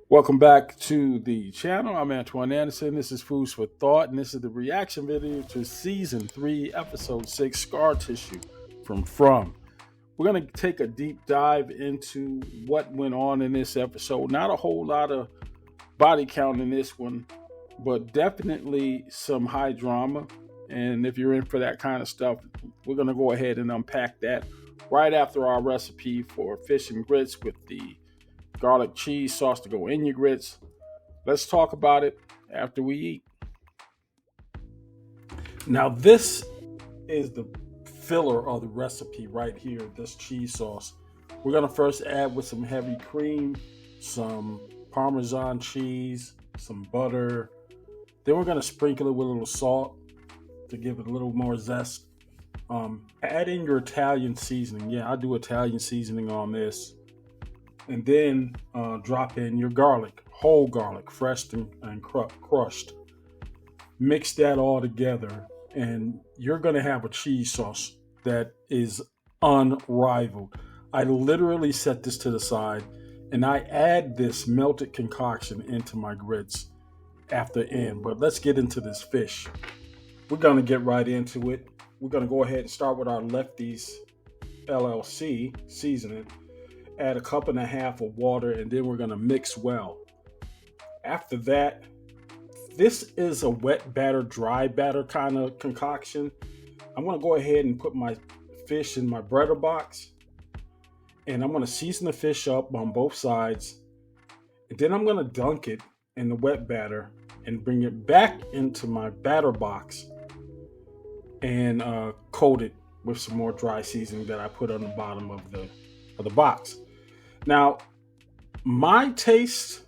Welcome back to the channel. I'm Antoine Anderson. This is Foodz for Thought, and this is the reaction video to Season 3, Episode 6, Scar Tissue from. We're going to take a deep dive into what went on in this episode. Not a whole lot of body count in this one, but definitely some high drama. And if you're in for that kind of stuff, we're going to go ahead and unpack that right after our recipe for fish and grits with the garlic cheese sauce to go in your grits. Let's talk about it after we eat. Now, this is the filler of the recipe right here, this cheese sauce. We're going to first add with some heavy cream, some Parmesan cheese, some butter. Then we're going to sprinkle it with a little salt to give it a little more zest. Add in your Italian seasoning. Yeah, I do Italian seasoning on this. And then drop in your garlic, whole garlic, fresh and crushed. Mix that all together, and you're going to have a cheese sauce that is unrivaled. I literally set this to the side, and I add this melted concoction into my grits after end. But let's get into this fish. We're going to get right into it. We're going to go ahead and start with our Lefties LLC seasoning. Add a cup and a half of water, and then we're going to mix well. After that, this is a wet batter, dry batter kind of concoction. I'm going to go ahead and put my fish in my breader box, and I'm going to season the fish up on both sides. And then I'm going to dunk it in the wet batter and bring it back into my batter box and coat it with some more dry seasoning that I put on the bottom of the box. Now, my taste,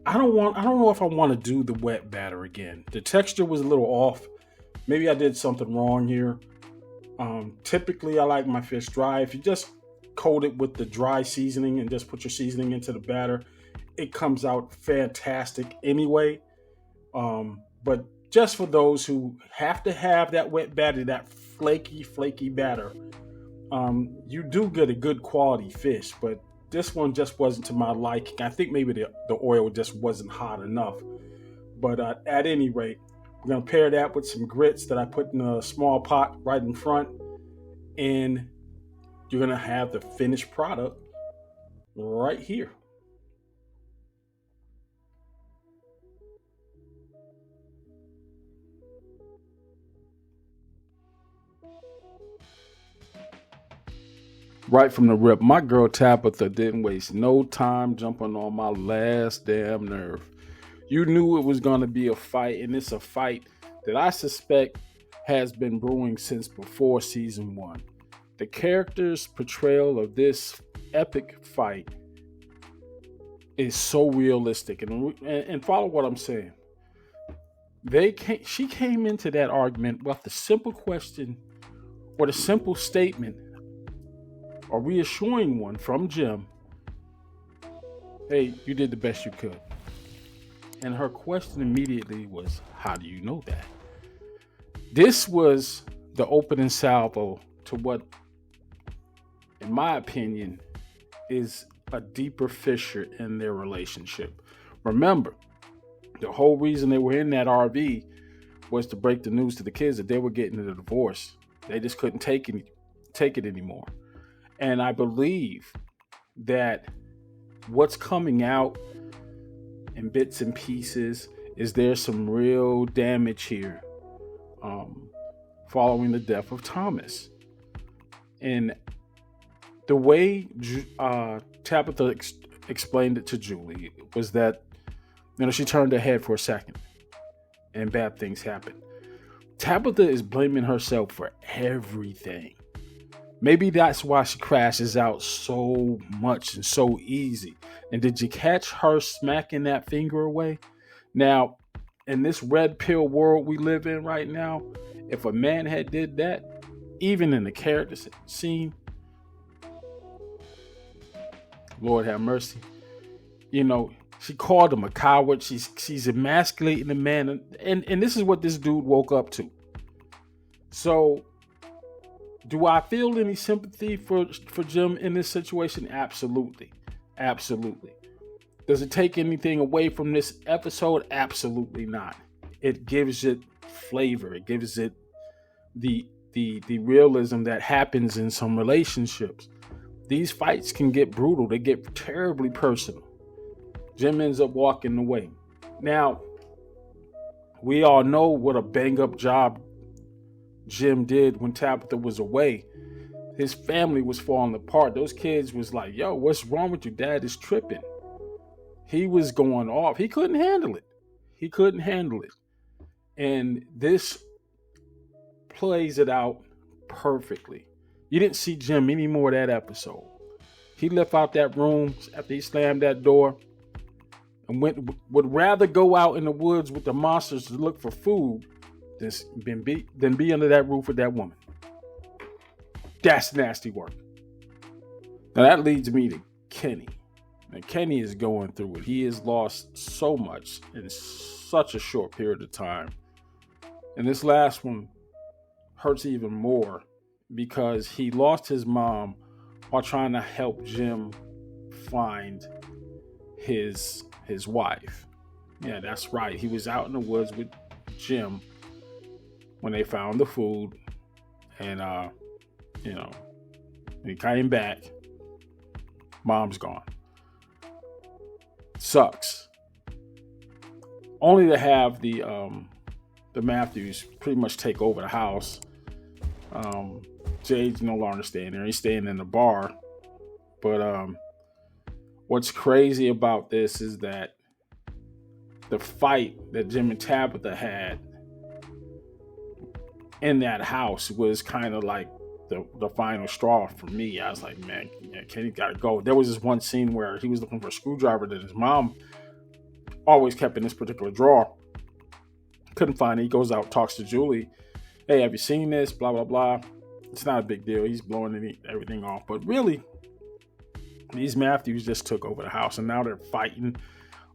I don't know if I want to do the wet batter again. The texture was a little off. Maybe I did something wrong here. Typically, I like my fish dry. If you just coat it with the dry seasoning and just put your seasoning into the batter, it comes out fantastic anyway. But just for those who have to have that wet batter, that flaky batter, you do get a good quality fish, but this one just wasn't to my liking. I think maybe the oil just wasn't hot enough. But at any rate, we're going to pair that with some grits that I put in a small pot right in front, and you're going to have the finished product right here. Right from the rip, my girl Tabitha didn't waste no time jumping on my last damn nerve. You knew it was going to be a fight, and it's a fight that I suspect has been brewing since before season 1. The character's portrayal of this epic fight is so realistic, and follow what I'm saying. She came into that argument with the simple question or the simple statement, a reassuring one from Jim. Hey, you did the best you could. And her question immediately was, how do you know that? This was the opening salvo to what, in my opinion, is a deeper fissure in their relationship. Remember, the whole reason they were in that RV was to break the news to the kids that they were getting a divorce. They just couldn't take it anymore. And I believe that what's coming out in bits and pieces is there's some real damage here following the death of Thomas. And the way Tabitha explained it to Julie was that, she turned her head for a second and bad things happened. Tabitha is blaming herself for everything. Maybe that's why she crashes out so much and so easy. And did you catch her smacking that finger away? Now, in this red pill world we live in right now, if a man had did that, even in the character scene, Lord have mercy, she called him a coward. She's emasculating the man. And this is what this dude woke up to. So, do I feel any sympathy for Jim in this situation? Absolutely. Absolutely. Does it take anything away from this episode? Absolutely not. It gives it flavor. It gives it the realism that happens in some relationships. These fights can get brutal. They get terribly personal. Jim ends up walking away. Now, we all know what a bang-up job Jim did when Tabitha was away. His family was falling apart. Those kids was like, yo, what's wrong with you? Dad is tripping. He was going off. He couldn't handle it. And this plays it out perfectly. You didn't see Jim anymore that episode. He left out that room after he slammed that door and would rather go out in the woods with the monsters to look for food than be under that roof with that woman. That's nasty work. Now that leads me to Kenny. And Kenny is going through it. He has lost so much in such a short period of time. And this last one hurts even more because he lost his mom while trying to help Jim find his wife. Yeah, that's right. He was out in the woods with Jim when they found the food, and when he came back, mom's gone. Sucks. Only to have the Matthews pretty much take over the house. Jade's no longer staying there. He's staying in the bar. But what's crazy about this is that the fight that Jim and Tabitha had in that house was kind of like the final straw for me. I was like, man, Kenny got to go. There was this one scene where he was looking for a screwdriver that his mom always kept in this particular drawer. Couldn't find it. He goes out, talks to Julie. Hey, have you seen this? Blah, blah, blah. It's not a big deal. He's blowing everything off. But really, these Matthews just took over the house, and now they're fighting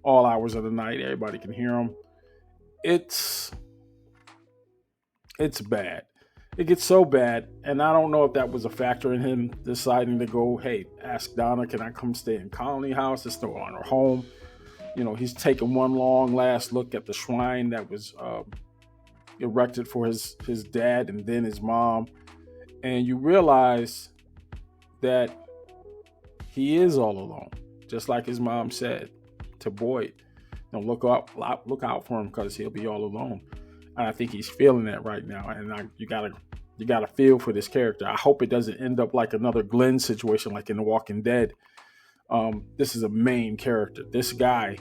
all hours of the night. Everybody can hear them. It's bad. It gets so bad, and I don't know if that was a factor in him deciding to go, hey, ask Donna, can I come stay in Colony House? It's still on her home. He's taking one long last look at the shrine that was erected for his dad and then his mom. And you realize that he is all alone, just like his mom said to Boyd. Look out for him because he'll be all alone. And I think he's feeling that right now. And you gotta feel for this character. I hope it doesn't end up like another Glenn situation, like in The Walking Dead. This is a main character. This guy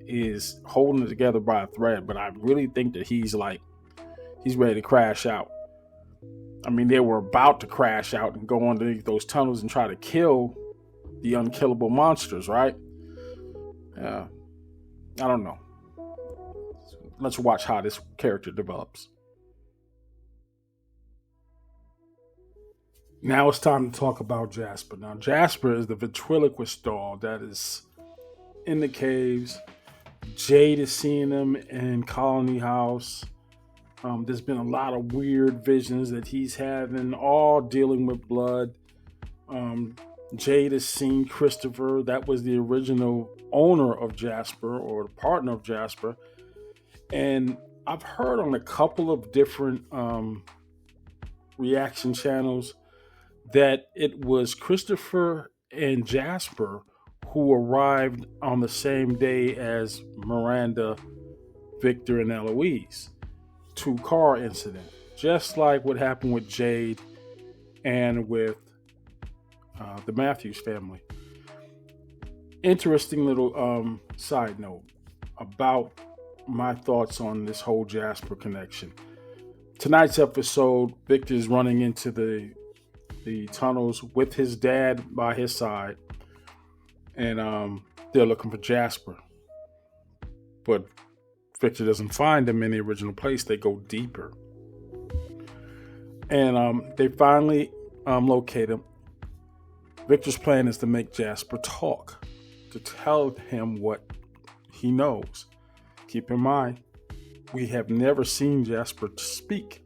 is holding it together by a thread, but I really think that he's ready to crash out. I mean, they were about to crash out and go underneath those tunnels and try to kill the unkillable monsters, right? I don't know. Let's watch how this character develops. Now it's time to talk about Jasper. Now, Jasper is the ventriloquist doll that is in the caves. Jade is seeing him in Colony House. There's been a lot of weird visions that he's having, all dealing with blood. Jade has seen Christopher. That was the original owner of Jasper, or the partner of Jasper. And I've heard on a couple of different reaction channels that it was Christopher and Jasper who arrived on the same day as Miranda, Victor, and Eloise. 2-car incident, just like what happened with Jade and with the Matthews family. Interesting little side note about my thoughts on this whole Jasper connection. Tonight's episode, Victor's running into the tunnels with his dad by his side, and they're looking for Jasper, but Victor doesn't find him in the original place. They go deeper, and they finally locate him. Victor's plan is to make Jasper talk, to tell him what he knows. Keep in mind, we have never seen Jasper speak.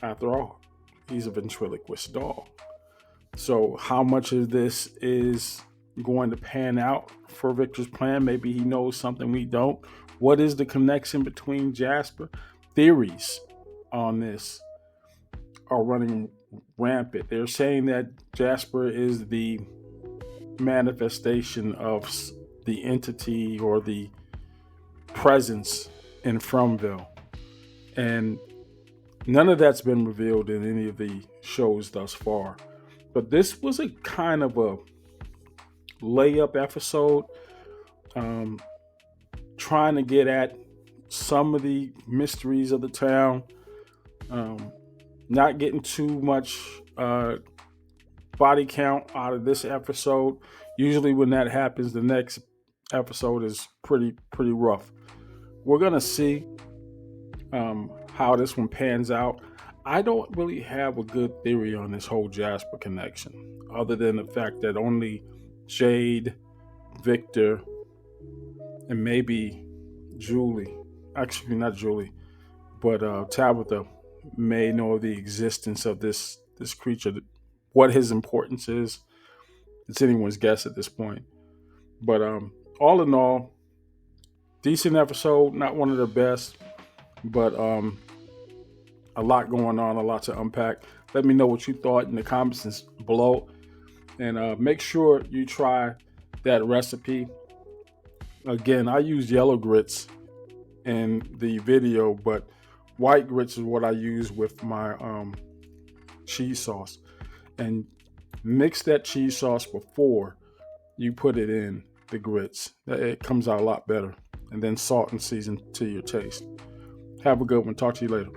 After all, he's a ventriloquist doll. So how much of this is going to pan out for Victor's plan? Maybe he knows something we don't. What is the connection between Jasper? Theories on this are running rampant. They're saying that Jasper is the manifestation of the entity or the presence in Fromville. And none of that's been revealed in any of the shows thus far. But this was a kind of a layup episode, trying to get at some of the mysteries of the town, not getting too much body count out of this episode. Usually when that happens, the next episode is pretty rough. We're going to see how this one pans out. I don't really have a good theory on this whole Jasper connection, other than the fact that only Jade, Victor, and maybe Julie, actually not Julie, but Tabitha may know the existence of this creature. What his importance is, it's anyone's guess at this point. But all in all, decent episode, not one of the best, but a lot going on, a lot to unpack. Let me know what you thought in the comments below, and make sure you try that recipe. Again, I used yellow grits in the video, but white grits is what I use with my cheese sauce. And mix that cheese sauce before you put it in the grits. It comes out a lot better. And then salt and season to your taste. Have a good one. Talk to you later.